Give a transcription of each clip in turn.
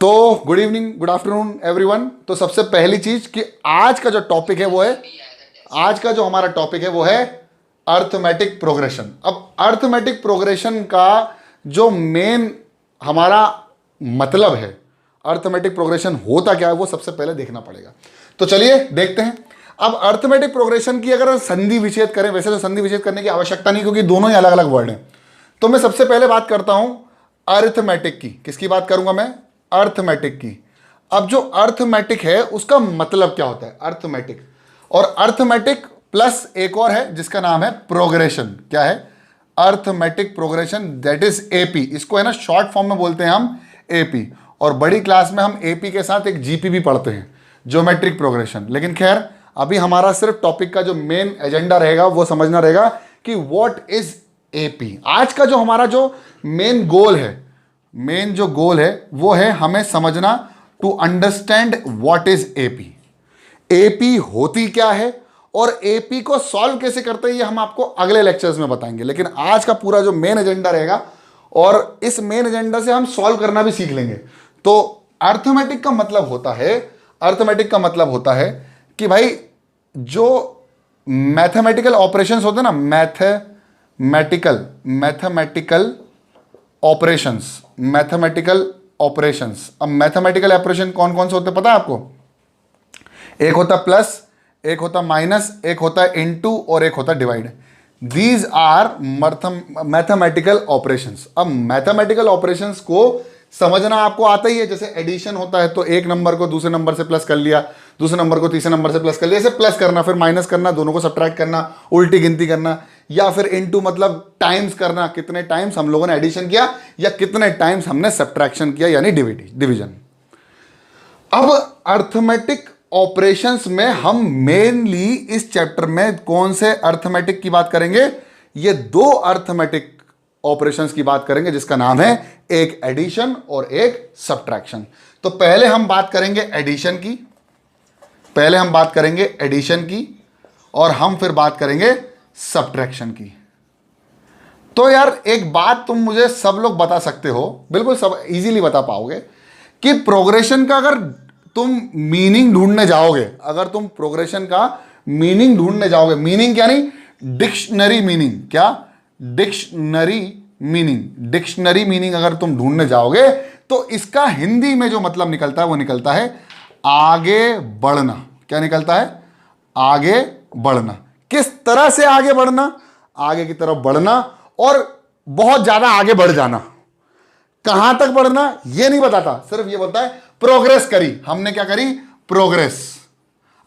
तो good evening, good afternoon everyone. तो सबसे पहली चीज कि आज का जो टॉपिक है वो है, आज का जो हमारा टॉपिक है वो है अर्थमेटिक प्रोग्रेशन। अब अर्थमेटिक प्रोग्रेशन का जो मेन हमारा मतलब है, अर्थमेटिक प्रोग्रेशन होता क्या है वो सबसे पहले देखना पड़ेगा। तो चलिए देखते हैं। अब अर्थमेटिक प्रोग्रेशन की अगर संधि विच्छेद करें, वैसे तो संधि विच्छेद करने की आवश्यकता नहीं क्योंकि दोनों ही अलग अलग वर्ड हैं। तो मैं सबसे पहले बात करता हूं अर्थमेटिक की। किसकी बात करूंगा मैं? अर्थमेटिक की। अब जो अर्थमेटिक है उसका मतलब क्या होता है? अर्थमेटिक और अर्थमेटिक प्लस एक और है जिसका नाम है प्रोग्रेशन। क्या है? Arithmetic progression, that is AP. इसको है ना शॉर्ट फॉर्म में बोलते हैं हम एपी। और बड़ी क्लास में हम एपी के साथ एक जीपी भी पढ़ते हैं, ज्योमेट्रिक प्रोग्रेशन। लेकिन खैर अभी हमारा सिर्फ टॉपिक का जो मेन एजेंडा रहेगा वो समझना रहेगा कि व्हाट इज एपी। आज का जो हमारा जो मेन गोल है, मेन जो गोल है वो है हमें समझना, to understand what is AP. AP होती क्या है और एपी को सॉल्व कैसे करते हैं ये हम आपको अगले लेक्चर्स में बताएंगे। लेकिन आज का पूरा जो मेन एजेंडा रहेगा और इस मेन एजेंडा से हम सॉल्व करना भी सीख लेंगे। तो अर्थमेटिक का मतलब होता है, अर्थमेटिक का मतलब होता है कि भाई जो मैथमेटिकल ऑपरेशंस होते हैं ना, मैथमेटिकल ऑपरेशंस, मैथमेटिकल ऑपरेशंस। अब मैथमेटिकल ऑपरेशन कौन कौन से होते हैं पता है आपको? एक होता प्लस, एक होता माइनस, एक होता इनटू और एक होता divide. These are mathematical operations. अब मैथमेटिकल ऑपरेशंस को समझना आपको आता ही है। जैसे एडिशन होता है तो एक नंबर को दूसरे नंबर से प्लस कर लिया, दूसरे नंबर को तीसरे नंबर से प्लस कर लिया, ऐसे प्लस करना, फिर माइनस करना, दोनों को सब्ट्रैक्ट करना, उल्टी गिनती करना, या फिर इनटू मतलब टाइम्स करना, कितने टाइम्स हम लोगों ने एडिशन किया या कितने टाइम्स हमने सब्ट्रैक्शन किया यानी डिवीजन। अब अर्थमेटिक ऑपरेशंस में हम मेनली इस चैप्टर में कौन से अर्थमेटिक की बात करेंगे? ये दो अर्थमेटिक ऑपरेशंस की बात करेंगे जिसका नाम है एक एडिशन और एक सब्ट्रैक्शन। तो पहले हम बात करेंगे एडिशन की, पहले हम बात करेंगे एडिशन की और हम फिर बात करेंगे सब्ट्रैक्शन की। तो यार एक बात तुम मुझे सब लोग बता सकते हो, बिल्कुल सब इजीली बता पाओगे कि प्रोग्रेशन का अगर तुम मीनिंग ढूंढने जाओगे, अगर तुम प्रोग्रेशन का मीनिंग ढूंढने जाओगे, मीनिंग क्या नहीं, डिक्शनरी मीनिंग, क्या? डिक्शनरी मीनिंग, डिक्शनरी मीनिंग अगर तुम ढूंढने जाओगे तो इसका हिंदी में जो मतलब निकलता है वो निकलता है आगे बढ़ना। क्या निकलता है? आगे बढ़ना। किस तरह से आगे बढ़ना? आगे की तरफ बढ़ना और बहुत ज्यादा आगे बढ़ जाना। कहां तक बढ़ना ये नहीं बताता, सिर्फ ये बोलता है प्रोग्रेस करी हमने। क्या करी? प्रोग्रेस।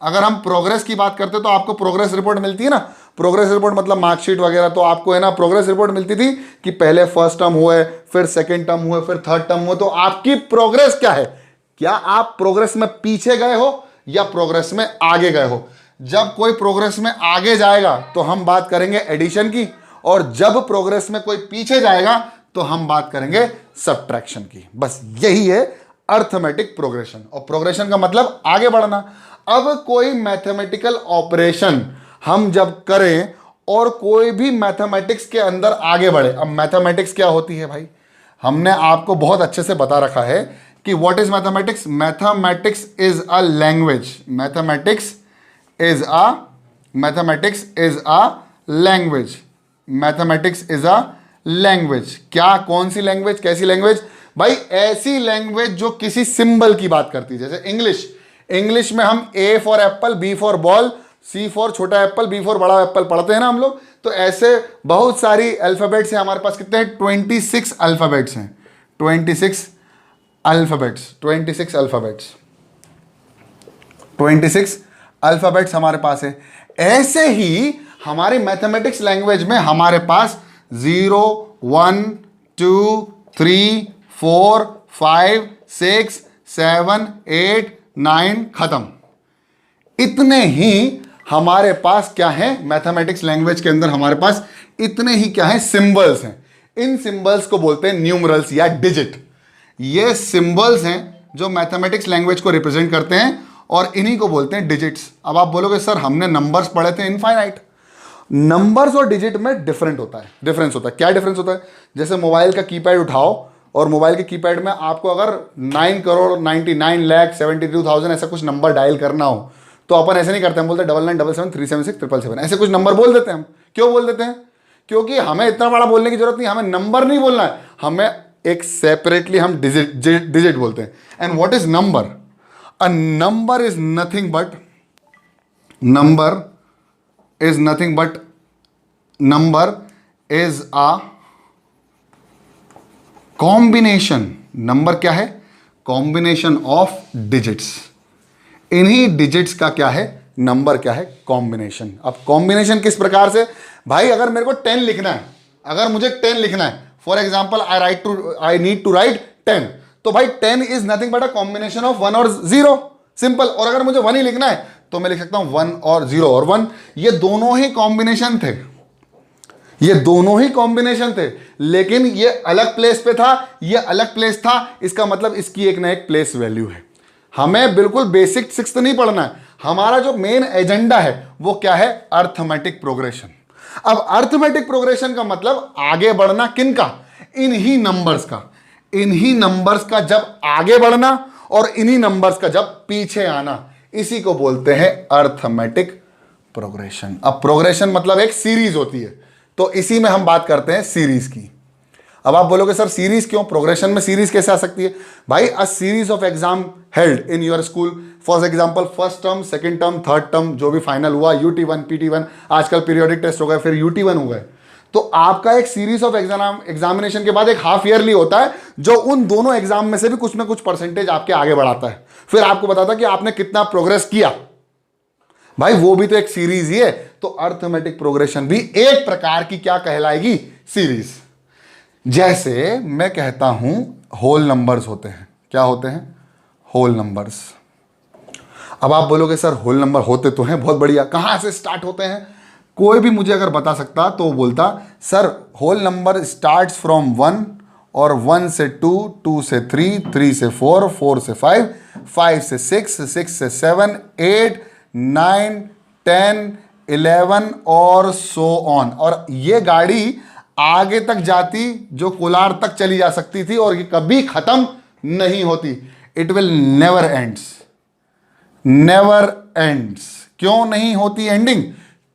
अगर हम प्रोग्रेस की बात करते तो आपको प्रोग्रेस रिपोर्ट मिलती है ना, प्रोग्रेस रिपोर्ट मतलब मार्कशीट वगैरह। तो आपको है ना प्रोग्रेस रिपोर्ट मिलती थी कि पहले फर्स्ट टर्म हुए, फिर सेकंड टर्म हुए, फिर थर्ड टर्म हुए। तो आपकी प्रोग्रेस क्या है? क्या आप प्रोग्रेस में पीछे गए हो या प्रोग्रेस में आगे गए हो? जब कोई प्रोग्रेस में आगे जाएगा तो हम बात करेंगे एडिशन की, और जब प्रोग्रेस में कोई पीछे जाएगा तो हम बात करेंगे सब्ट्रैक्शन की। बस यही है अर्थमेटिक प्रोग्रेशन। और प्रोग्रेशन का मतलब आगे बढ़ना। अब कोई मैथमेटिकल ऑपरेशन हम जब करें और कोई भी मैथमेटिक्स के अंदर आगे बढ़े, अब मैथमेटिक्स क्या होती है भाई? हमने आपको बहुत अच्छे से बता रखा है कि what is mathematics. Mathematics is a language, mathematics is a language, mathematics is a language. क्या? कौन सी लैंग्वेज? कैसी लैंग्वेज भाई? ऐसी लैंग्वेज जो किसी सिंबल की बात करती है। जैसे इंग्लिश, इंग्लिश में हम A for apple, B for ball, C for छोटा एप्पल, बी फॉर बड़ा एप्पल पढ़ते हैं ना हम लोग। तो ऐसे बहुत सारी अल्फाबेट्स हैं हमारे पास। कितने हैं? 26 अल्फाबेट्स हैं, 26 अल्फाबेट्स, 26 अल्फाबेट्स, 26 अल्फाबेट्स हमारे पास है। ऐसे ही हमारी मैथमेटिक्स लैंग्वेज में हमारे पास 0 1 2 3 4 5 6 7 8 9 खत्म। इतने ही हमारे पास क्या है मैथमेटिक्स लैंग्वेज के अंदर? हमारे पास इतने ही क्या है? सिंबल्स हैं। इन सिंबल्स को बोलते हैं न्यूमरल्स या डिजिट। ये सिंबल्स हैं जो मैथमेटिक्स लैंग्वेज को रिप्रेजेंट करते हैं और इन्हीं को बोलते हैं डिजिट्स। अब आप बोलोगे सर हमने नंबर्स पढ़े थे इनफाइनाइट। नंबर्स और डिजिट में डिफरेंस होता है। क्या डिफरेंस होता है? जैसे मोबाइल का कीपैड उठाओ और मोबाइल के कीपैड में आपको अगर 9,99,72,000 ऐसा कुछ नंबर डायल करना हो तो अपन ऐसे नहीं करते, हम बोलते 99773767 ऐसे कुछ नंबर बोल देते हैं हम। क्यों बोल देते हैं? क्योंकि हमें इतना बड़ा बोलने की जरूरत नहीं, हमें नंबर नहीं बोलना है, हमें एक सेपरेटली हम डिजिट बोलते हैं। And what is number? A number is nothing but number is a combination. Number क्या है? Combination of digits. इन्हीं डिजिट्स का क्या है? नंबर क्या है? कॉम्बिनेशन। अब कॉम्बिनेशन किस प्रकार से? भाई अगर मेरे को 10 लिखना है, अगर मुझे 10 लिखना है, for example I need to write 10, तो भाई 10 is nothing but a combination of 1 और 0, सिंपल। और अगर मुझे 1 ही लिखना है तो मैं लिख सकता हूं 1 और 0 और 1, ये दोनों ही कॉम्बिनेशन थे, ये दोनों ही कॉम्बिनेशन थे, लेकिन ये अलग प्लेस पे था, ये अलग प्लेस था। इसका मतलब इसकी एक ना एक प्लेस वैल्यू है। हमें बिल्कुल बेसिक 6th नहीं पढ़ना है, हमारा जो मेन एजेंडा है वो क्या है? Arithmetic progression. अब अर्थमेटिक प्रोग्रेशन का मतलब आगे बढ़ना किनका? इन्हीं नंबर्स का। इन्हीं नंबर्स का जब आगे बढ़ना और इन्हीं नंबर्स का जब पीछे आना, इसी को बोलते हैं अर्थमेटिक प्रोग्रेशन। अब प्रोग्रेशन मतलब एक सीरीज होती है, तो इसी में हम बात करते हैं सीरीज की। अब आप बोलोगे सर सीरीज क्यों? प्रोग्रेशन में सीरीज कैसे आ सकती है? भाई a series of exam held in your school, for example first term, second term, third term, जो भी फाइनल हुआ, UT1 PT1, आजकल पीरियोडिक टेस्ट हो गए, फिर UT1 हो गए, तो आपका एक सीरीज ऑफ एग्जामिनेशन के बाद एक हाफ ईयरली होता है जो उन दोनों एग्जाम में से भी कुछ ना कुछ परसेंटेज आपके आगे बढ़ाता है, फिर आपको बताता है कि आपने कितना प्रोग्रेस किया। भाई वो भी तो एक सीरीज ही है। तो अर्थमेटिक प्रोग्रेशन भी एक प्रकार की क्या कहलाएगी? सीरीज। जैसे मैं कहता हूं होल नंबर्स होते हैं। क्या होते हैं? Whole numbers. अब आप बोलोगे सर होल नंबर होते तो हैं, बहुत बढ़िया, कहां से स्टार्ट होते हैं? कोई भी मुझे अगर बता सकता तो वो बोलता sir whole number starts from 1, और 1 से 2, 2 से 3, 3 से 4, 4 से 5, 5 से 6, 6 से 7, 8, 9, 10, 11 और सो ऑन। और ये गाड़ी आगे तक जाती जो कोलार तक चली जा सकती थी, और ये कभी खत्म नहीं होती। It will never ends, never ends. क्यों नहीं होती एंडिंग?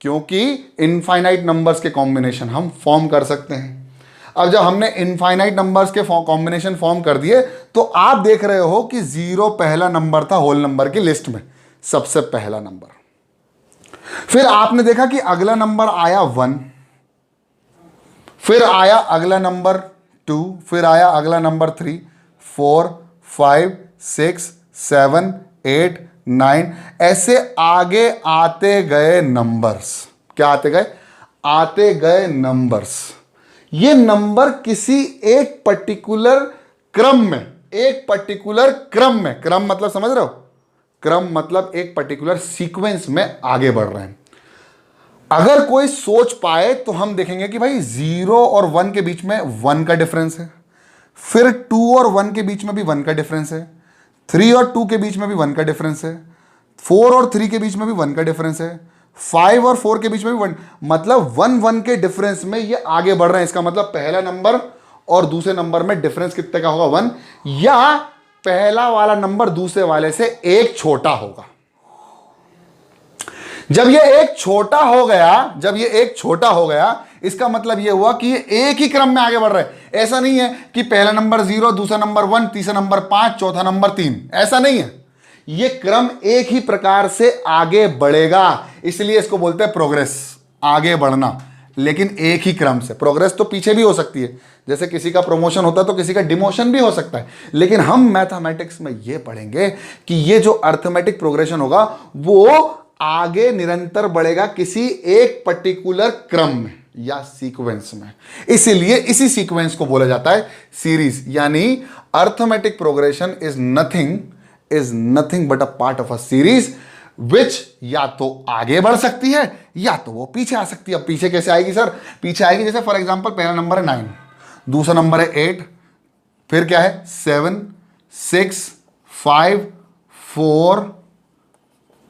क्योंकि इनफाइनाइट नंबर्स के कॉम्बिनेशन हम फॉर्म कर सकते हैं। अब जब हमने इनफाइनाइट नंबर्स के कॉम्बिनेशन फॉर्म कर दिए, तो आप देख रहे हो कि 0 पहला नंबर था होल नंबर की लिस्ट में, सबसे पहला नंबर। फिर आपने देखा कि अगला नंबर आया 1, फिर आया अगला नंबर 2, फिर आया अगला नंबर 3, 4, 5, 6, 7, 8, 9, ऐसे आगे आते गए नंबर्स। क्या आते गए? आते गए नंबर्स। ये नंबर किसी एक पर्टिकुलर क्रम में, एक पर्टिकुलर क्रम में, क्रम मतलब समझ रहे हो? क्रम मतलब एक पर्टिकुलर सीक्वेंस में आगे बढ़ रहे हैं। अगर कोई सोच पाए तो हम देखेंगे कि भाई 0 और 1 के बीच में 1 का डिफरेंस है, फिर 2 और 1 के बीच में भी 1 का डिफरेंस है, 3 और 2 के बीच में भी 1 का डिफरेंस है, 4 और 3 के बीच में भी 1 का डिफरेंस है, 5 और 4 के बीच में भी 1, मतलब 1 के डिफरेंस में ये आगे बढ़ रहे हैं। इसका मतलब पहला नंबर और दूसरे नंबर में डिफरेंस कितने का होगा? 1, या पहला वाला नंबर दूसरे वाले से एक छोटा होगा। जब ये एक छोटा हो गया, जब ये एक छोटा हो गया, इसका मतलब ये हुआ कि ये एक ही क्रम में आगे बढ़ रहे हैं। ऐसा नहीं है कि पहला नंबर 0, दूसरा नंबर 1, तीसरा नंबर 5, चौथा नंबर 3, ऐसा नहीं है। ये क्रम एक ही प्रकार से आगे बढ़ेगा, इसलिए इसको बोलते हैं प्रोग्रेस, आगे बढ़ना, लेकिन एक ही क्रम से। प्रोग्रेस तो पीछे भी हो सकती है, जैसे किसी का प्रमोशन होता है तो किसी का डिमोशन भी हो सकता है, लेकिन हम मैथमेटिक्स में ये पढ़ेंगे कि ये जो अर्थमेटिक प्रोग्रेशन होगा वो आगे निरंतर बढ़ेगा किसी एक पर्टिकुलर क्रम में या सीक्वेंस में। इसीलिए इसी सीक्वेंस को बोला जाता है सीरीज। यानी arithmetic progression is nothing but a part of a series which या तो आगे बढ़ सकती है या तो वो पीछे आ सकती है। अब पीछे कैसे आएगी सर? पीछे आएगी जैसे फॉर एग्जांपल पहला नंबर है 9, दूसरा नंबर है 8, फिर क्या है 7, 6, 5, 4,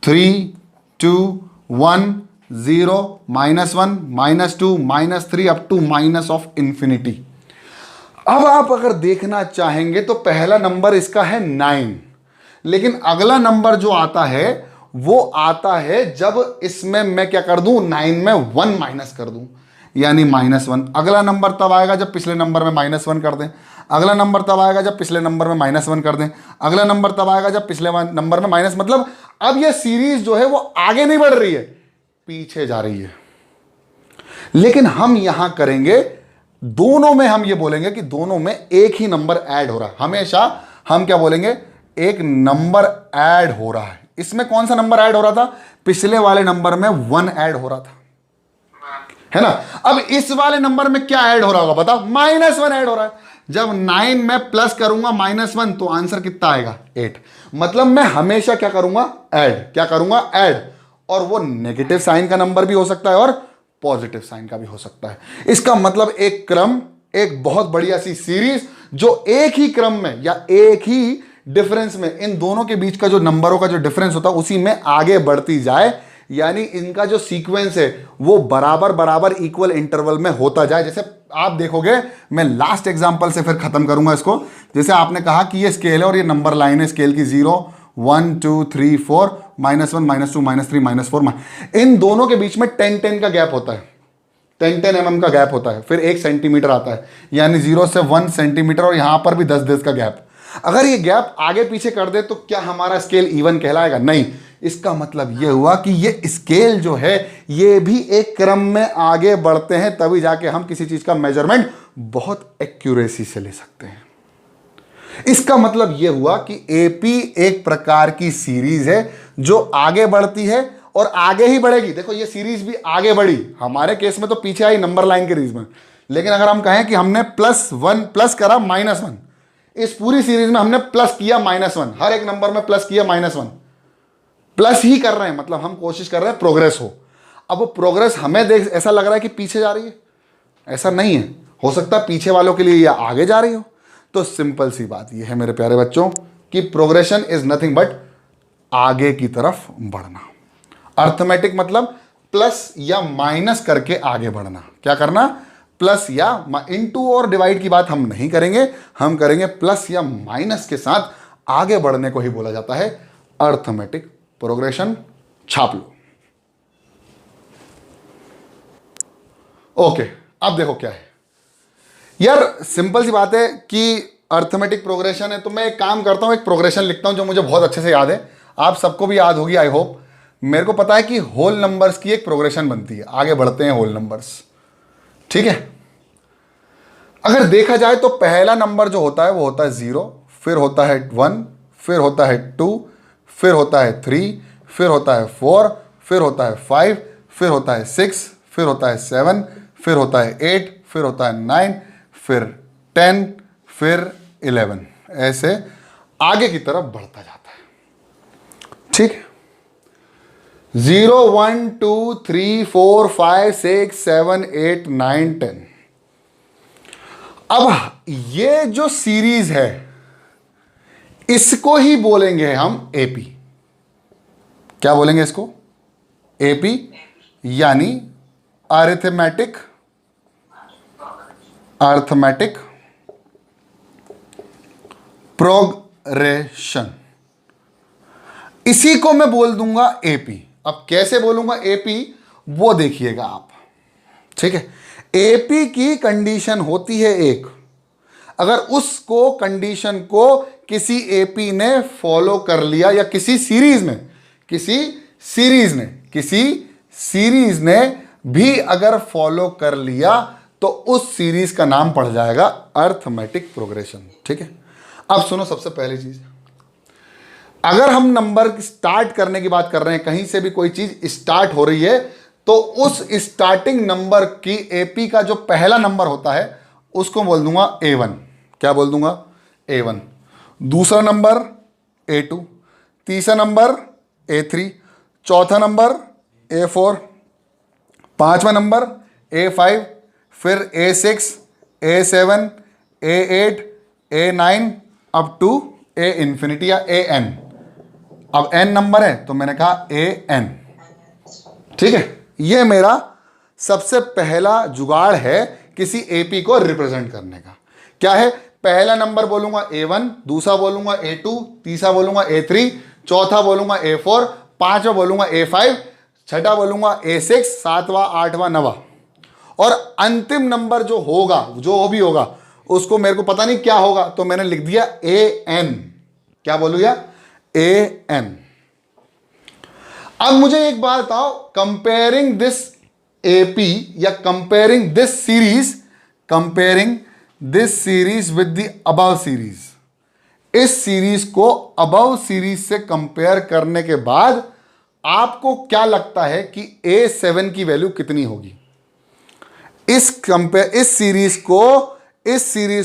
3, 2, 1, 0, -1, -2, -3 up to minus of infinity. अब आप अगर देखना चाहेंगे तो पहला नंबर इसका है 9, लेकिन अगला नंबर जो आता है वो आता है जब इसमें मैं क्या कर दूं, 9 में 1 माइनस कर दूं, यानी -1। अगला नंबर तब आएगा जब पिछले नंबर में -1 कर दें, अगला नंबर तब आएगा जब पिछले नंबर में -1 कर दें, अगला नंबर तब आएगा जब पिछले नंबर में माइनस, मतलब अब ये सीरीज जो है वो आगे नहीं बढ़ रही है, पीछे जा रही है। लेकिन हम यहां करेंगे दोनों में, हम ये बोलेंगे कि दोनों में एक ही नंबर ऐड हो रहा है। हमेशा हम क्या बोलेंगे, एक नंबर ऐड हो रहा है। इसमें कौन सा नंबर ऐड हो रहा था, पिछले वाले नंबर में 1 ऐड हो रहा था, है ना। अब इस वाले नंबर में क्या ऐड हो रहा होगा बताओ, -1 ऐड हो रहा है। जब 9 में प्लस करूंगा -1 तो आंसर कितना आएगा, 8। मतलब मैं हमेशा क्या करूंगा, ऐड, क्या करूंगा, ऐड। और वो नेगेटिव साइन का नंबर भी हो सकता है और पॉजिटिव साइन का भी हो सकता है। इसका मतलब एक क्रम, एक बहुत बढ़िया सी सीरीज जो एक ही क्रम में या एक ही डिफरेंस में, इन दोनों के बीच का जो नंबरों का जो डिफरेंस होता है उसी में आगे बढ़ती जाए, यानी इनका जो सीक्वेंस है वो बराबर बराबर इक्वल इंटरवल में होता जाए। जैसे आप देखोगे, मैं लास्ट एग्जांपल से फिर खत्म करूंगा इसको। जैसे आपने कहा कि ये स्केल है और ये नंबर लाइन है स्केल की, 0 1 2 3 4 -1 -2 -3 -4, इन दोनों के बीच में 10 का गैप होता है, 10 mm का गैप होता है, फिर 1 सेंटीमीटर आता है, यानी 0 से 1 सेंटीमीटर, और यहां पर भी 10 का गैप। अगर ये गैप आगे पीछे कर दे तो क्या हमारा स्केल इवन कहलाएगा, नहीं। इसका मतलब ये हुआ कि ये स्केल जो है ये भी एक क्रम में आगे बढ़ते हैं, तभी जाके हम किसी चीज का मेजरमेंट बहुत एक्यूरेसी से ले सकते हैं। इसका मतलब यह हुआ कि एपी एक प्रकार की सीरीज है जो आगे बढ़ती है और आगे ही बढ़ेगी। देखो ये सीरीज भी आगे बढ़ी, हमारे केस में तो पीछे आई नंबर लाइन के रीज में, लेकिन अगर हम कहें कि हमने +1 प्लस करा -1, इस पूरी सीरीज में हमने प्लस किया -1, हर एक नंबर में प्लस किया -1, प्लस ही कर रहे हैं, मतलब हम कोशिश कर रहे हैं प्रोग्रेस हो। अब वो प्रोग्रेस हमें देख ऐसा लग रहा है कि पीछे जा रही है, ऐसा नहीं है, हो सकता है पीछे वालों के लिए या आगे जा रही हो। तो सिंपल सी बात ये है मेरे प्यारे बच्चों कि प्रोग्रेशन इज नथिंग बट आगे की तरफ बढ़ना। अर्थमेटिक मतलब प्लस या माइनस करके आगे बढ़ना। क्या करना, प्लस या इनटू और डिवाइड की बात हम नहीं करेंगे, हम करेंगे प्लस या माइनस के साथ आगे बढ़ने को ही बोला जाता है अर्थमेटिक प्रोग्रेशन। छाप लो। ओके, अब देखो क्या है यार, सिंपल सी बात है कि अर्थमेटिक प्रोग्रेशन है, तो मैं एक काम करता हूं, एक प्रोग्रेशन लिखता हूं जो मुझे बहुत अच्छे से याद है, आप सबको भी याद होगी आई होप। मेरे को पता है कि होल नंबर्स की एक प्रोग्रेशन बनती है, आगे बढ़ते हैं होल नंबर्स, ठीक है। अगर देखा जाए तो पहला नंबर जो होता है वो होता है 0, फिर होता है 1, फिर होता है 2, फिर होता है 3, फिर होता है 4, फिर होता है 5, फिर होता है 6, फिर होता है 7, फिर होता है 8, फिर होता है 9, फिर 10, फिर 11, ऐसे आगे की तरफ बढ़ता जाता है, ठीक है। 0 1 2 3 4 5 6 7 8 9 10। अब ये जो सीरीज है इसको ही बोलेंगे हम एपी। क्या बोलेंगे इसको, एपी, यानी अरिथमेटिक प्रोग्रेशन। इसी को मैं बोल दूंगा एपी। अब कैसे बोलूंगा एपी वो देखिएगा आप, ठीक है। एपी की कंडीशन होती है एक, अगर उसको कंडीशन को किसी एपी ने फॉलो कर लिया या किसी सीरीज ने भी अगर फॉलो कर लिया तो उस सीरीज का नाम पड़ जाएगा अर्थमेटिक प्रोग्रेशन, ठीक है। अब सुनो, सबसे पहली चीज, अगर हम नंबर स्टार्ट करने की बात कर रहे हैं, कहीं से भी कोई चीज स्टार्ट हो रही है, तो उस स्टार्टिंग नंबर की एपी का जो पहला नंबर होता है उसको बोल दूंगा A1। क्या बोल दूंगा, A1। दूसरा नंबर A2, तीसरा नंबर A3, चौथा नंबर A4, पांचवा नंबर A5, फिर A6, A7, A8, A9 up to A infinity या AN। अब n नंबर है तो मैंने कहा AN, ठीक है। ये मेरा सबसे पहला जुगाड़ है किसी एपी को रिप्रेजेंट करने का क्या है, पहला नंबर बोलूंगा A1, दूसरा बोलूंगा A2, तीसरा बोलूंगा A3, चौथा बोलूंगा A4, पांचवा बोलूंगा A5, छठा बोलूंगा A6, सातवां, आठवां, नवा, और अंतिम नंबर जो होगा, जो भी होगा उसको मेरे को पता नहीं क्या होगा, तो मैंने लिख दिया AN। क्या बोलूंगा, AN। अब मुझे एक बात बताओ, कंपेयरिंग दिस AP या comparing this series with the above series, इस सीरीज को अबव सीरीज से कंपेयर करने के बाद आपको क्या लगता है कि A7 की वैल्यू कितनी होगी? इस सीरीज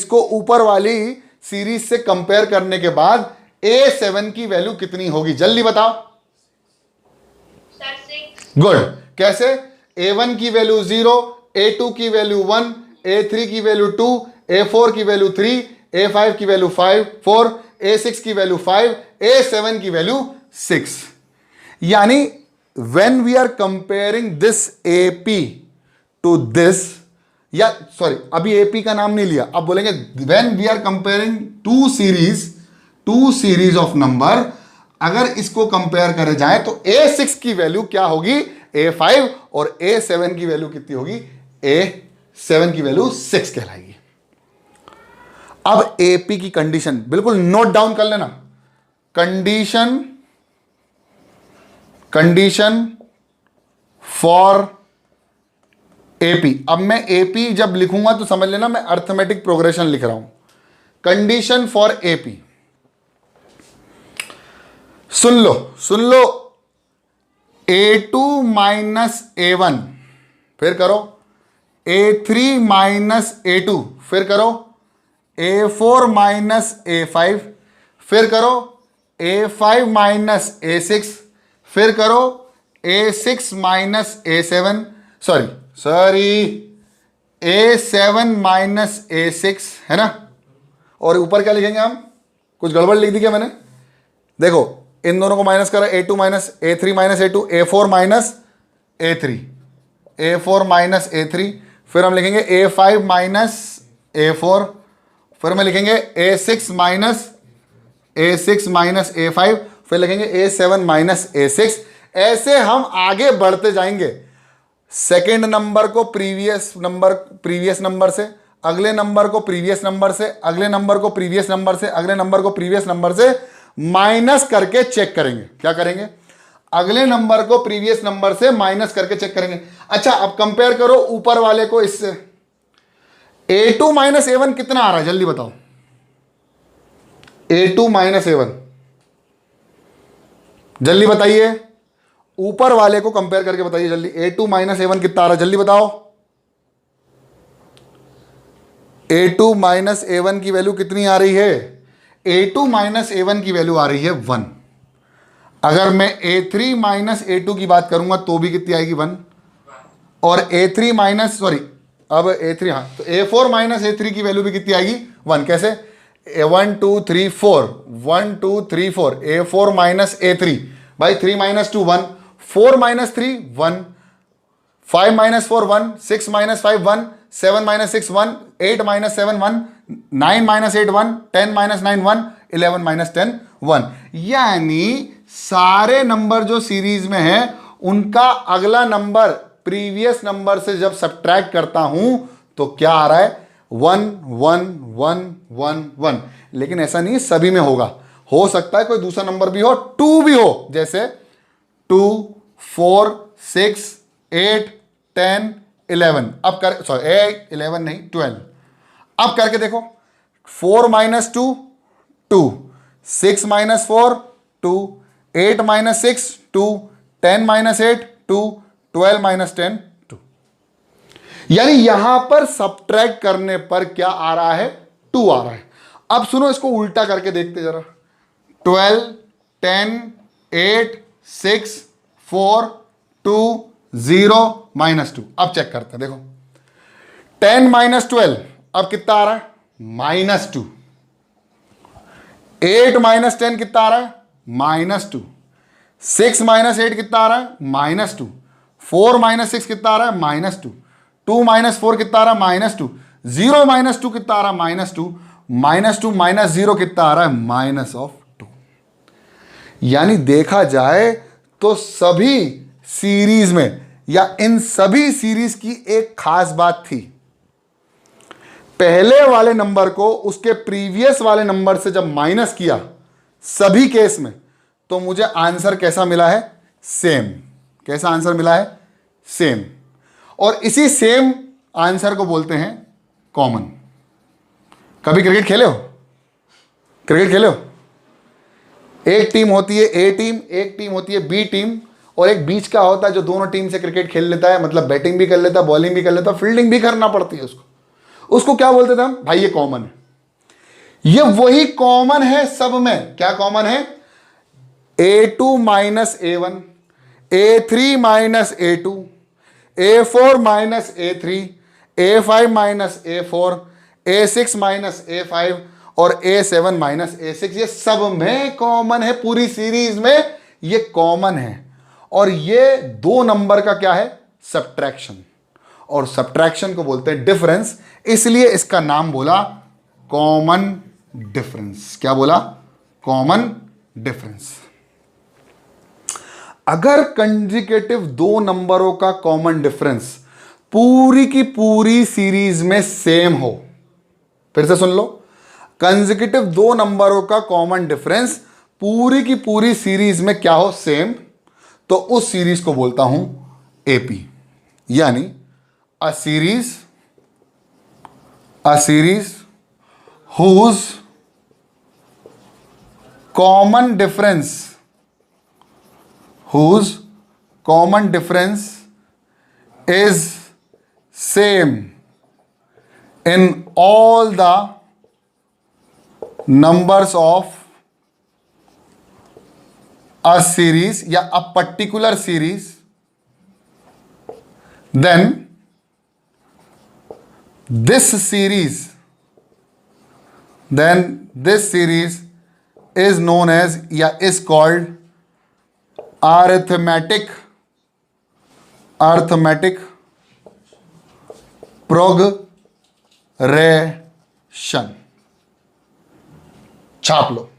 को ऊपर वाली सीरीज से कंपेयर करने के बाद A7 की वैल्यू कितनी होगी? जल्दी बताओ। गुड। कैसे? A1 की वैल्यू 0, A2 की वैल्यू 1, A3 की वैल्यू 2, A4 की वैल्यू 3, A5 की वैल्यू 4, A6 की वैल्यू 5, A7 की वैल्यू 6। यानी when we are comparing this AP to this, या सॉरी अभी AP का नाम नहीं लिया, अब बोलेंगे when we are comparing to series of number, अगर इसको कंपेयर करे जाए तो A6 की वैल्यू क्या होगी? A5, और A7 की वैल्यू कितनी होगी? A7 की वैल्यू 6 कहलाएगी। अब AP की कंडीशन बिल्कुल नोट डाउन कर लेना। Condition for AP। अब मैं AP जब लिखूंगा तो समझ लेना मैं अर्थमेटिक प्रोग्रेशन लिख रहा हूं। Condition for AP, soon low, A2 minus A1, फिर करो A3 माइनस A2, फिर करो A4 माइनस A5, फिर करो A5 माइनस A6, फिर करो A6 minus A7, A7 minus A6, है ना? और ऊपर क्या लिखेंगे हम? कुछ गड़बड़ लिख दी क्या मैंने? देखो इन दोनों को माइनस करा, A2 minus A3 minus A2, A4 minus A3, A4 minus A3, फिर हम लिखेंगे A5 माइनस A4, फिर हम लिखेंगे A6 माइनस A5, फिर लिखेंगे A7 माइनस A6। ऐसे हम आगे बढ़ते जाएंगे। सेकेंड नंबर को प्रीवियस नंबर से, अगले नंबर को प्रीवियस नंबर से, अगले नंबर को प्रीवियस नंबर से, अगले नंबर को प्रीवियस नंबर से माइनस करके चेक करेंगे। क्या करेंगे? अगले नंबर को प्रीवियस नंबर से माइनस करके चेक करेंगे। अच्छा अब कंपेयर करो ऊपर वाले को इससे। A2 माइनस A1 कितना आ रहा है? जल्दी बताओ। A2 माइनस A1 जल्दी बताइए, ऊपर वाले को कंपेयर करके बताइए जल्दी। A2 माइनस A1 कितना आ रहा है? जल्दी बताओ। A2 माइनस A1 की वैल्यू कितनी आ रही है? A2 माइनस A1 की वैल्यू आ रही है 1। अगर मैं A3 माइनस A2 की बात करूंगा तो भी कितनी आएगी? 1। और A3 माइनस अब A3, हाँ, तो A4 माइनस A3 की वैल्यू भी कितनी आएगी? 1। कैसे? 1 2 3 4, 1 2 3 4, A4 माइनस A3, भाई 3 minus 2 1, 4 minus 3 1, 5 minus 4 1, 6 minus 5 1, 7 minus 6 1, 8 minus 7 1, 9 minus 8 1, 10 minus 9 1, 11 minus 10 1। यानी सारे नंबर जो सीरीज में है उनका अगला नंबर प्रीवियस नंबर से जब सब्ट्रैक्ट करता हूं तो क्या आ रहा है? 1 1 1 1 1। लेकिन ऐसा नहीं सभी में होगा, हो सकता है कोई दूसरा नंबर भी हो, 2 भी हो, जैसे 2 4 6 8 10 11। अब कर 11 नहीं 12। अब करके देखो, 4 minus 2 2, 6 minus 4 2, 8 minus 6 2, 10 minus 8 2, 12 minus 10 2। यानी यहां पर सब्ट्रैक्ट करने पर क्या आ रहा है? 2 आ रहा है। अब सुनो, इसको उल्टा करके देखते जरा। 12 10 8 6 4 2 0 माइनस 2। अब चेक करते हैं, देखो 10 माइनस 12 अब कितना आ रहा है? माइनस 2। 8 माइनस 10 कितना आ रहा है? माइनस 2। 6 माइनस 8 कितना आ रहा है? माइनस 2। 4 माइनस 6 कितना आ रहा है? माइनस 2। 2 माइनस 4 कितना आ रहा है? माइनस 2। 0 माइनस 2 कितना आ रहा है? -2। -2 - 0 कितना आ रहा है? -2। यानी देखा जाए तो सभी सीरीज में या इन सभी सीरीज की एक खास बात थी, पहले वाले नंबर को उसके प्रीवियस वाले नंबर से जब माइनस किया सभी केस में, तो मुझे आंसर कैसा मिला है? सेम। कैसा आंसर मिला है? सेम। और इसी सेम आंसर को बोलते हैं कॉमन। कभी क्रिकेट खेले हो? क्रिकेट खेले हो? एक टीम होती है ए टीम, एक टीम होती है बी टीम, और एक बीच का होता है जो दोनों टीम से क्रिकेट खेल लेता है, मतलब बैटिंग भी कर लेता है, बॉलिंग भी कर लेता है, फील्डिंग भी करना पड़ती है उसको। उसको क्या बोलते थे हम? भाई ये कॉमन है। ये वही कॉमन है सब में। क्या कॉमन है? A2 minus A1, A3 minus A2, A4 minus A3, A5 minus A4, A6 minus A5 और A7 माइनस A6। ये सब में कॉमन है, पूरी सीरीज में ये कॉमन है। और ये दो नंबर का क्या है? सब्ट्रैक्शन। और सब्ट्रैक्शन को बोलते हैं डिफरेंस, इसलिए इसका नाम बोला कॉमन डिफरेंस। क्या बोला? Common difference. अगर कंजिकेटिव दो नंबरों का कॉमन डिफरेंस पूरी की पूरी सीरीज में सेम हो, फिर से सुन लो, कंजिकेटिव दो नंबरों का कॉमन डिफरेंस पूरी की पूरी सीरीज में क्या हो? सेम, तो उस सीरीज को बोलता हूं एपी। यानी a series whose common difference is same in all the numbers of a series या a particular series, then this series is known as या is called arithmetic progression। छाप लो।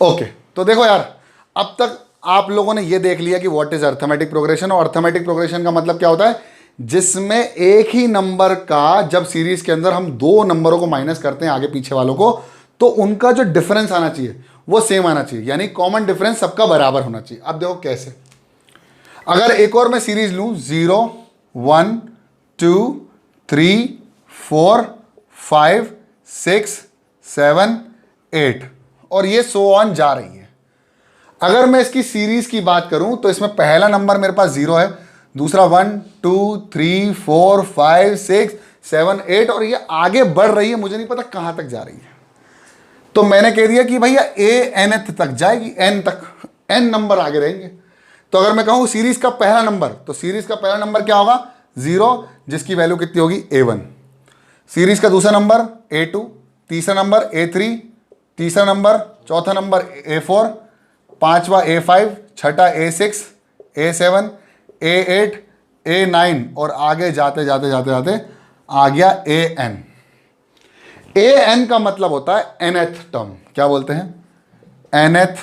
ओके, तो देखो यार, अब तक आप लोगों ने ये देख लिया कि व्हाट इज अर्थमेटिक प्रोग्रेशन। और अर्थमेटिक प्रोग्रेशन का मतलब क्या होता है? जिसमें एक ही नंबर का जब सीरीज के अंदर हम दो नंबरों को माइनस करते हैं आगे पीछे वालों को, तो उनका जो डिफरेंस आना चाहिए वो सेम आना चाहिए, यानी कॉमन डिफरेंस सबका बराबर होना चाहिए। अब देखो कैसे। अगर एक और मैं सीरीज लूं 0 1 2 3 4 5 6 7 8 और ये सो ऑन जा रही है। अगर मैं इसकी सीरीज की बात करूं तो इसमें पहला नंबर मेरे पास 0 है, दूसरा 1 2 3 4 5 6 7 8 और ये आगे बढ़ रही है, मुझे नहीं पता कहां तक जा रही है। तो मैंने कह दिया कि भैया nth तक जाएगी, n तक, n नंबर आगे रहेंगे। तो अगर मैं कहूं सीरीज का पहला नंबर, तो सीरीज का पहला नंबर क्या होगा? 0, जिसकी वैल्यू कितनी होगी? A1। सीरीज का दूसरा नंबर A2, तीसरा नंबर A3, तीसरा नंबर, चौथा नंबर A4, पांचवा A5, छठा A6, A7, A8, A9 और आगे जाते जाते जाते जाते आ गया AN। AN का मतलब होता है nth टर्म। क्या बोलते हैं? nth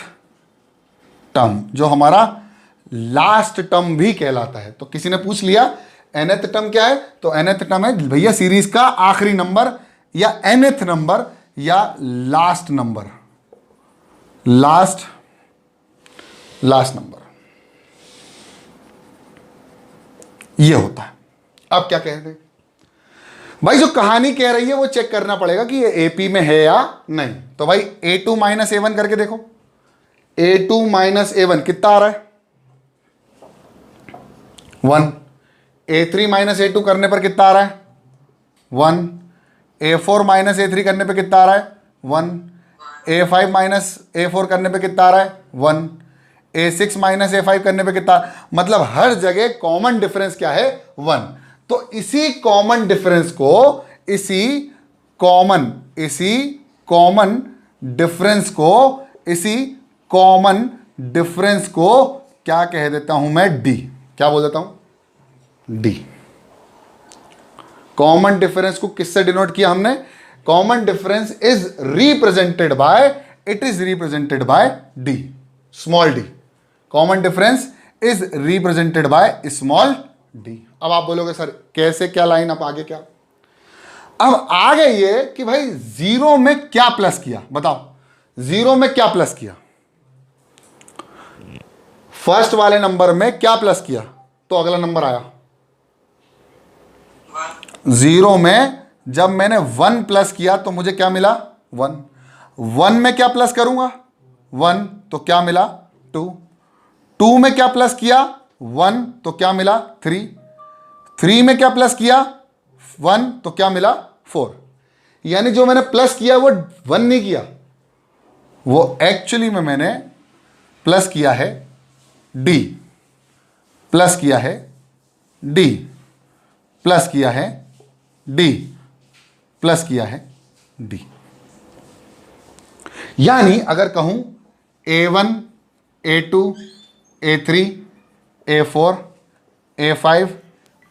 टर्म, जो हमारा लास्ट टर्म भी कहलाता है। तो किसी ने पूछ लिया nth टर्म क्या है, तो nth टर्म है भैया सीरीज का आखिरी नंबर या nth नंबर या लास्ट नंबर, लास्ट नंबर, ये होता है। अब क्या कहते हैं भाई? जो कहानी कह रही है वो चेक करना पड़ेगा कि ये एपी में है या नहीं। तो भाई A2 माइनस A1 करके देखो। A2 माइनस A1 कितना आ रहा है? 1। A3 माइनस A2 करने पर कितना आ रहा है? 1। A4 माइनस A3 करने पर कितना आ रहा है? 1। A5 माइनस A4 करने पर कितना आ रहा है? 1। A6 माइनस A5 करने पर कितना? मतलब हर जगह कॉमन डिफरेंस क्या है? 1। तो इसी कॉमन डिफरेंस को, इसी कॉमन डिफरेंस को क्या कह देता हूं मैं? डी। क्या बोल देता हूं? डी। कॉमन डिफरेंस को किससे डिनोट किया हमने? Common difference is represented by, it is represented by D, small D. Common difference is represented by small D. अब आप बोलोगे सर कैसे, क्या लाइन, अब आगे क्या? अब आगे ये कि भाई जीरो में क्या प्लस किया, बताओ जीरो में क्या प्लस किया? फर्स्ट वाले नंबर में क्या प्लस किया तो अगला नंबर आया। जीरो में जब मैंने 1 प्लस किया तो मुझे क्या मिला? 1। 1 में क्या प्लस करूंगा? 1 तो क्या मिला? 2। 2 में क्या प्लस किया? 1 तो क्या मिला? 3। 3 में क्या प्लस किया? 1 तो क्या मिला? 4। यानी जो मैंने प्लस किया वो 1 नहीं किया, वो एक्चुअली में मैंने प्लस किया है डी, प्लस किया है डी, प्लस किया है डी, प्लस किया है डी। यानी अगर कहूं A1, A2, A3, A4, A5,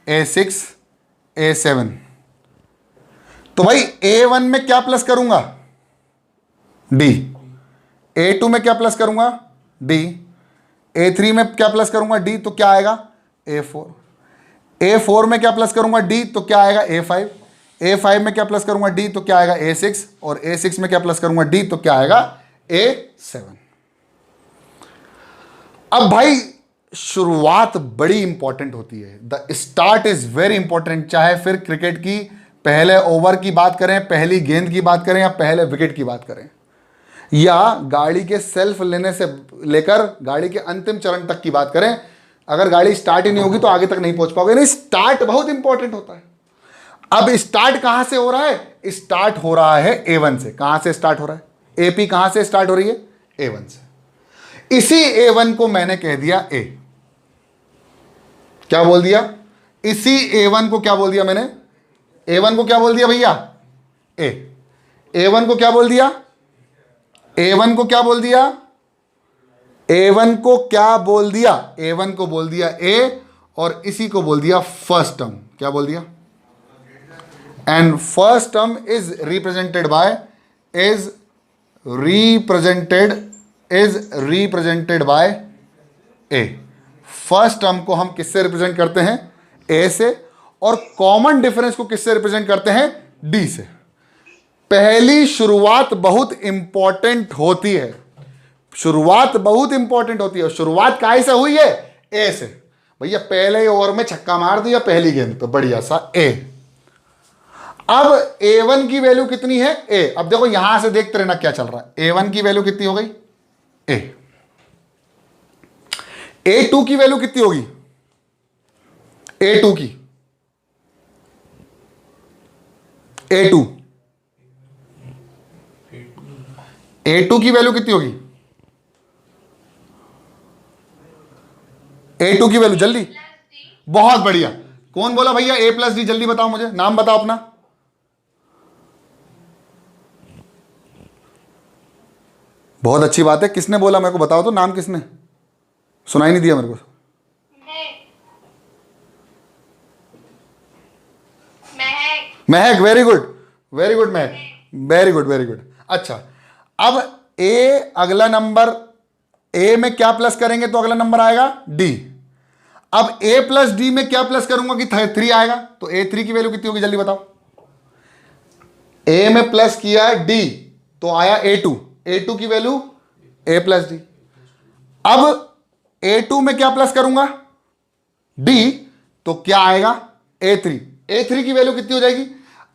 A6, A7, तो भाई A1 में क्या प्लस करूंगा? D। A2 में क्या प्लस करूंगा? D। A3 में क्या प्लस करूंगा? D, तो क्या आएगा? A4। A4 में क्या प्लस करूंगा? D, तो क्या आएगा? A5। A5 में क्या प्लस करूंगा? D, तो क्या आएगा? A6। और A6 में क्या प्लस करूंगा? D, तो क्या आएगा? A7। अब भाई शुरुआत बड़ी इंपॉर्टेंट होती है, the start is very important. चाहे फिर क्रिकेट की पहले ओवर की बात करें, पहली गेंद की बात करें, या पहले विकेट की बात करें, या गाड़ी के सेल्फ लेने से लेकर गाड़ी के अंतिम चरण तक की बात करें, अगर गाड़ी स्टार्ट ही नहीं होगी तो आगे तक नहीं पहुंच पाओगे। नहीं, स्टार्ट बहुत इंपॉर्टेंट होता है। अब स्टार्ट कहां से हो रहा है? स्टार्ट हो रहा है A1 से। कहां से स्टार्ट हो रहा है? AP कहां से स्टार्ट हो रही है? A1 से। इसी A1 को मैंने कह दिया A। क्या बोल दिया? इसी A1 को क्या बोल दिया मैंने? A1 को क्या बोल दिया भैया? A। A1 को क्या बोल दिया? A1 को क्या बोल दिया? A1 को क्या बोल दिया? A1 को बोल दिया A, और इसी को बोल दिया फर्स्ट टर्म। क्या बोल दिया? And first term is represented by, is represented by A। First term को हम किससे रिप्रेजेंट करते हैं? A से। और कॉमन डिफरेंस को किससे रिप्रेजेंट करते हैं? D से। पहली शुरुआत बहुत इंपॉर्टेंट होती है, शुरुआत बहुत इंपॉर्टेंट होती है। शुरुआत काहे से हुई है? A से। भैया पहले ओवर में छक्का मार दिया पहली गेंद पे, बढ़िया सा A। अब A1 की वैल्यू कितनी है? A। अब देखो यहां से देखते रहना क्या चल रहा है। A1 की वैल्यू कितनी हो गई? A। A2 की वैल्यू कितनी होगी? A2 की, A2 A2 की वैल्यू कितनी होगी? A2 की वैल्यू जल्दी, बहुत बढ़िया। कौन बोला भैया A+D? जल्दी बताओ मुझे, नाम बताओ अपना। बहुत अच्छी बात है। किसने बोला मेरे को बताओ तो, नाम किसने? सुनाई नहीं दिया मेरे को। महक। वेरी गुड, वेरी गुड महक, वेरी गुड, वेरी गुड। अच्छा, अब A अगला नंबर, A में क्या प्लस करेंगे तो अगला नंबर आएगा D। अब A+D में क्या प्लस करूंगा कि 3 आएगा, तो A3 की वैल्यू कितनी होगी जल्दी बताओ। A में प्लस किया D तो आया A2। A2 की वैल्यू A+D। अब A2 में क्या प्लस करूंगा? D, तो क्या आएगा? A3। A3 की वैल्यू कितनी हो जाएगी?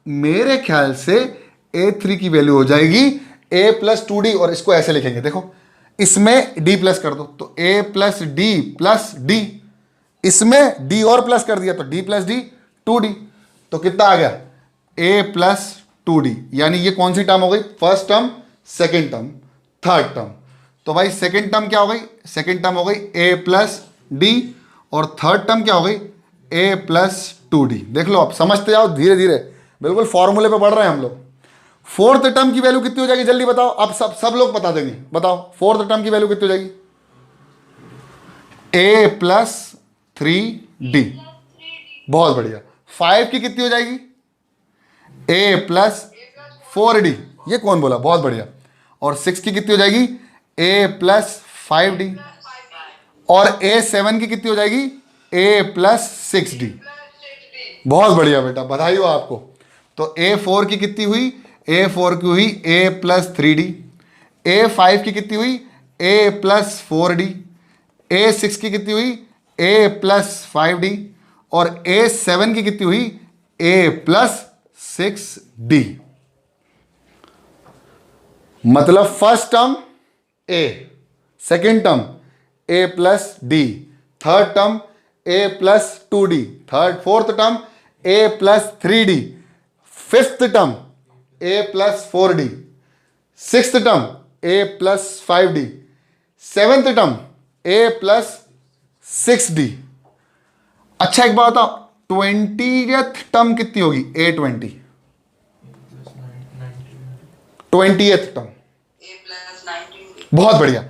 मेरे ख्याल से A3 की वैल्यू हो जाएगी A+2D, और इसको ऐसे लिखेंगे, देखो इसमें D प्लस कर दो तो A+D+D, इसमें D और प्लस कर दिया तो D+D 2D, तो कितना आ गया? A+2D। यानी ये कौन सी टर्म हो गई? First term, second term, third term. तो भाई सेकेंड टर्म क्या हो गई? सेकेंड टर्म हो गई A+D, और थर्ड टर्म क्या हो गई? A+2D। देख लो, आप समझते जाओ धीरे धीरे, बिल्कुल फॉर्मूले पे बढ़ रहे हैं हम लोग। फोर्थ टर्म की वैल्यू कितनी हो जाएगी जल्दी बताओ। अब सब लोग बता देंगे, बताओ फोर्थ टर्म की वैल्यू कितनी हो जाएगी? A+3D। बहुत बढ़िया। 5 की कितनी हो जाएगी? ए प्लस 4d, ये कौन बोला, बहुत बढ़िया। और 6 की कितनी हो जाएगी, ए प्लस 5d। और A7 की कितनी हो जाएगी, ए प्लस 6d। बहुत बढ़िया बेटा, बधाई हो आपको। तो A4 की कितनी हुई, A4 की हुई ए प्लस 3d। A5 की कितनी हुई, ए प्लस 4d। A6 की कितनी हुई, ए प्लस 5d। और A7 की कितनी हुई, ए प्लस 6d। मतलब फर्स्ट टर्म ए, सेकेंड टर्म ए प्लस डी, थर्ड टर्म ए प्लस 2d, फोर्थ टर्म ए प्लस 3d, फिफ्थ टर्म ए प्लस 4d, सिक्स्थ टर्म ए प्लस 5d, सेवेंथ टर्म ए plus 6d। अच्छा एक बात बताओ, 20th term कितनी होगी, A20, 20th टर्म, बहुत बढ़िया,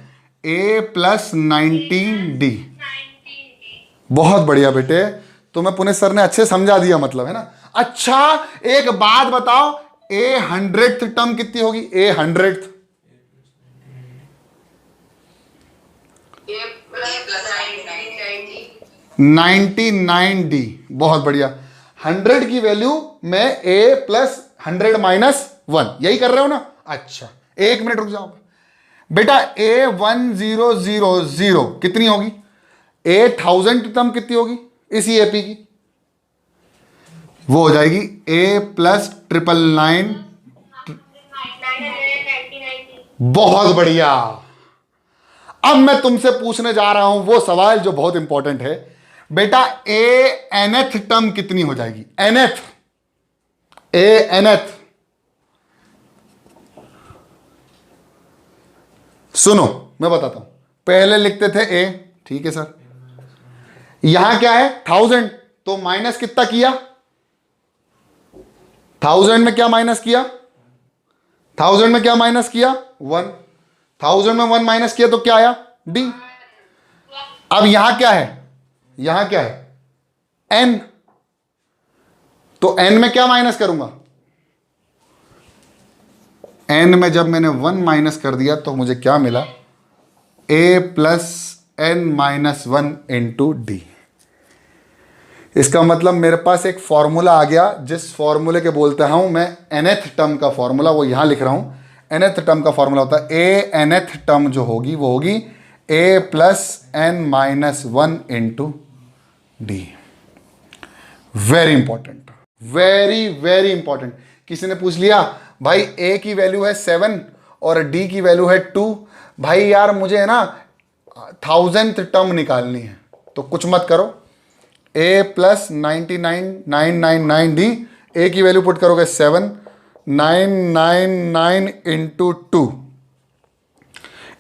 A plus 19d। बहुत बढ़िया बेटे, तुम्हें पुणे सर ने अच्छे समझा दिया, मतलब है ना। अच्छा एक बात बताओ, A100th टर्म कितनी होगी, A100th, 99d। बहुत बढ़िया, 100 की वैल्यू में a प्लस 100 माइनस 1, यही कर रहे हो ना। अच्छा एक मिनट रुक जाओ बेटा, A1000 कितनी होगी, A1000 टर्म कितनी होगी इसी एपी की, वो हो जाएगी a प्लस 999। बहुत बढ़िया। अब मैं तुमसे पूछने जा रहा हूं वो सवाल जो बहुत इंपॉर्टेंट है बेटा, nth टर्म कितनी हो जाएगी, nth, nth। सुनो मैं बताता हूं, पहले लिखते थे a, ठीक है सर, यहां क्या है 1000, तो माइनस कितना किया, 1000 में क्या माइनस किया, 1000 में क्या माइनस किया 1, 1000 में 1 माइनस किया तो क्या आया d। अब यहां क्या है, यहां क्या है n, तो n में क्या माइनस करूंगा, n में जब मैंने 1 माइनस कर दिया तो मुझे क्या मिला, a plus n minus 1 into D. इसका मतलब मेरे पास एक फॉर्मूला आ गया, जिस फॉर्मूले के बोलते हूं मैं nth टर्म का फॉर्मूला, वो यहां लिख रहा हूं। nth टर्म का फॉर्मूला होता है a nth टर्म जो होगी वो होगी a plus n minus 1 into D. Very important, very very important. किसी ने पूछ लिया भाई a की वैल्यू है 7 और d की वैल्यू है 2, भाई यार मुझे है ना 1000th टर्म निकालनी है, तो कुछ मत करो, a प्लस 99999d, a की वैल्यू पुट करोगे 7, 999 इंटू 2,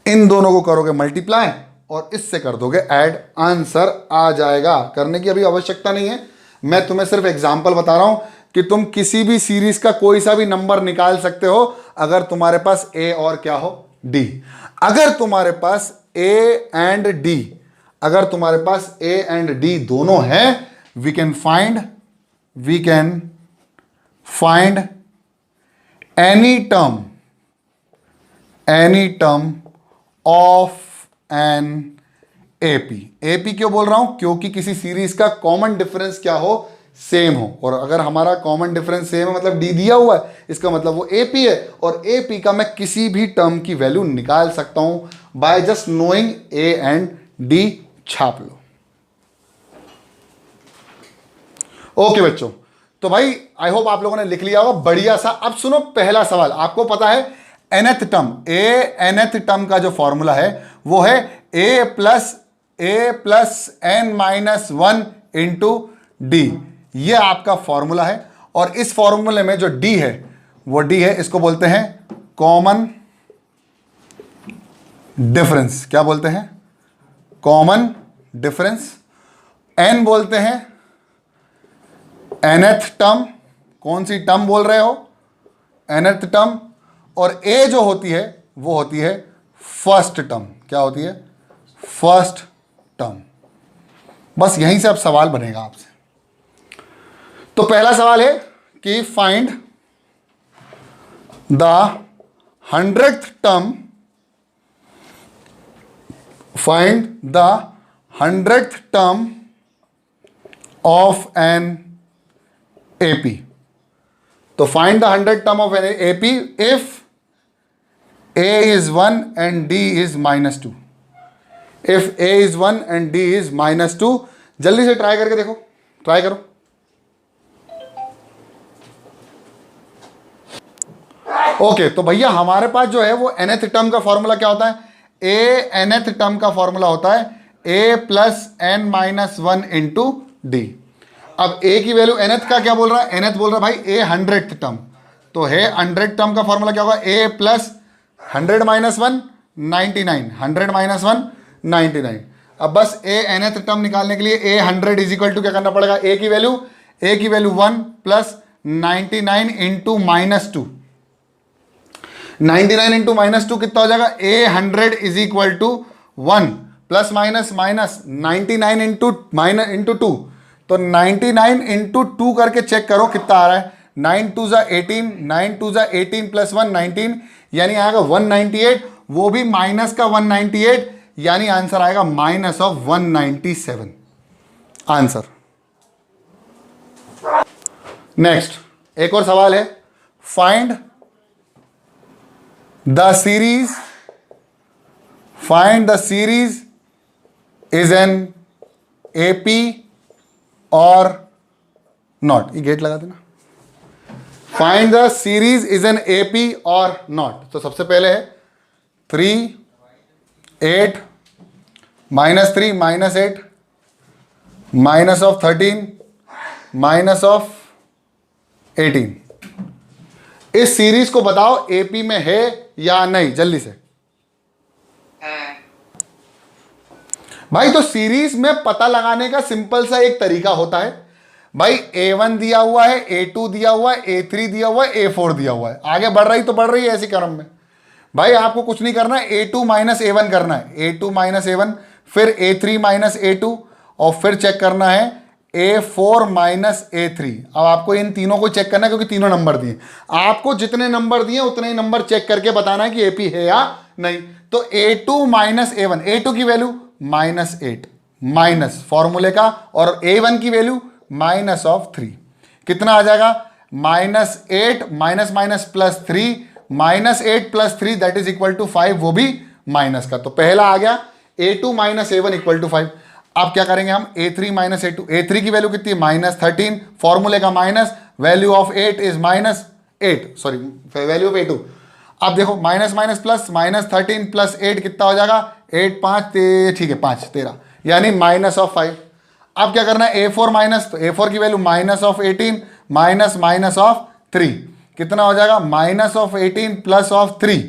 इन दोनों को करोगे मल्टीप्लाई और इससे कर दोगे ऐड, आंसर आ जाएगा। करने की अभी आवश्यकता नहीं है, मैं तुम्हें सिर्फ एग्जांपल बता रहा हूं कि तुम किसी भी सीरीज का कोई सा भी नंबर निकाल सकते हो अगर तुम्हारे पास a और क्या हो d। अगर तुम्हारे पास a एंड d, अगर तुम्हारे पास a एंड d दोनों हैं, we can find any term of an AP. AP क्यों बोल रहा हूं, क्योंकि किसी सीरीज का कॉमन डिफरेंस क्या हो, सेम हो। और अगर हमारा कॉमन डिफरेंस सेम है मतलब डी दिया हुआ है, इसका मतलब वो एपी है, और एपी का मैं किसी भी टर्म की वैल्यू निकाल सकता हूं by just knowing A and D. छाप लो। ओके बच्चों, तो भाई आई होप आप लोगों ने लिख लिया होगा बढ़िया सा। अब सुनो पहला सवाल, आपको पता है nth टर्म, nth टर्म का जो फॉर्मूला है वो है a plus n minus 1 into D, ये आपका फॉर्मूला है। और इस फॉर्मूले में जो d है वो d है, इसको बोलते हैं कॉमन डिफरेंस। क्या बोलते हैं, कॉमन डिफरेंस। n बोलते हैं nth टर्म, कौन सी टर्म बोल रहे हो, nth टर्म। और a जो होती है वो होती है फर्स्ट टर्म। क्या होती है, फर्स्ट टर्म। बस यहीं से अब सवाल बनेगा आपसे। तो पहला सवाल है कि find the 100th term, find the 100th term of an AP. तो find the 100th term of an AP if A is 1 and D is -2. If A is 1 and D is -2, जल्दी से ट्राई करके देखो, try करो। Okay तो भैया हमारे पास जो है वो nth टर्म का फॉर्मूला क्या होता है? ए nth टर्म का फॉर्मूला होता है a plus n minus 1 into D. अब a की वैल्यू nth का क्या बोल रहा है? nth बोल रहा है भाई a 100th टर्म, तो है 100 टर्म का फॉर्मूला क्या होगा? a plus 100 minus 1 99, 100 minus 1 99। अब बस a nth टर्म निकालने के लिए a 100 इज इक्वल टू क्या करना पड़ेगा? a की वैल्यू 1 प्लस 99 इंटू -2। 99 इंटू -2 कितना हो जाएगा? a 100 is equal to 1 plus minus 99 into 2, तो 99 इंटू 2 करके चेक करो कितना आ रहा है। 9 2 ज़ा 18, 9 2 ज़ा 18 प्लस 1 19, यानी आएगा 198, वो भी माइनस का 198, यानी आंसर आएगा माइनस ऑफ 197 आंसर। नेक्स्ट एक और सवाल है, find the series is an AP और नॉट। ये गेट लगा देना। Find the series is an AP और नॉट। तो सबसे पहले है 3 8 -3 -8 माइनस ऑफ 13 माइनस ऑफ 18। इस सीरीज को बताओ AP में है या नहीं, जल्दी से भाई। तो सीरीज में पता लगाने का सिंपल सा एक तरीका होता है भाई, A1 दिया हुआ है, A2 दिया हुआ है, A3 दिया हुआ है, A4 दिया हुआ है, आगे बढ़ रही तो बढ़ रही है ऐसी क्रम में। भाई आपको कुछ नहीं करना है, A2 माइनस A1 करना है, A2 माइनस A1, फिर A3 माइनस A2, और फिर चेक करना है A4 माइनस A3। अब आपको इन तीनों को चेक करना है क्योंकि तीनों नंबर दिए, आपको जितने नंबर दिए उतने ही नंबर चेक करके बताना है कि AP है या नहीं। तो A2 माइनस A1, A2 की वैल्यू -8 माइनस फॉर्मूले का, और A1 की वैल्यू माइनस ऑफ 3, कितना आ जाएगा? -8 minus minus plus 3, -8 plus 3 that is equal to 5, वो भी माइनस का। तो पहला आ गया A2 minus A1 equal to 5। अब क्या करेंगे हम? A3 माइनस A2, A3 की वैल्यू कितनी? -13, फॉर्मूले का minus, value of 8 is -8, sorry value of A2। अब देखो माइनस माइनस प्लस, -13 प्लस 8 कितना हो जाएगा? 8 5 ठीक है 5 13, यानी माइनस ऑफ 5। अब क्या करना है? A4 माइनस, तो A4 की value minus of 18 minus minus of 3, कितना हो जाएगा? माइनस ऑफ 18 प्लस ऑफ 3,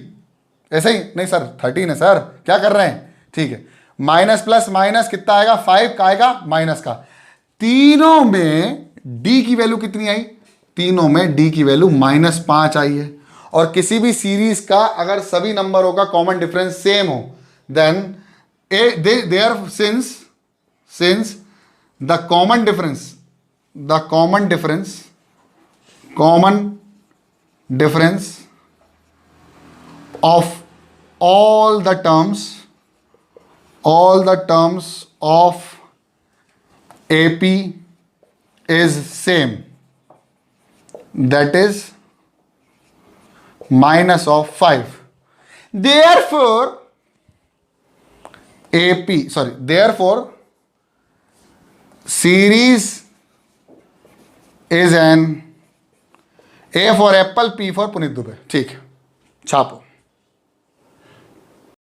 ऐसे ही नहीं सर 13 है सर, क्या कर रहे हैं? ठीक है, माइनस प्लस माइनस कितना आएगा? 5 का आएगा माइनस का। तीनों में D की वैल्यू कितनी आई? तीनों में D की वैल्यू -5 आई है। और किसी भी सीरीज का अगर सभी नंबरों का कॉमन डिफरेंस सेम हो, then there since the common difference of all the terms of AP is same, that is minus of 5. Therefore series is an A for apple, P for Puneet Dubey. ठीक है, छापो।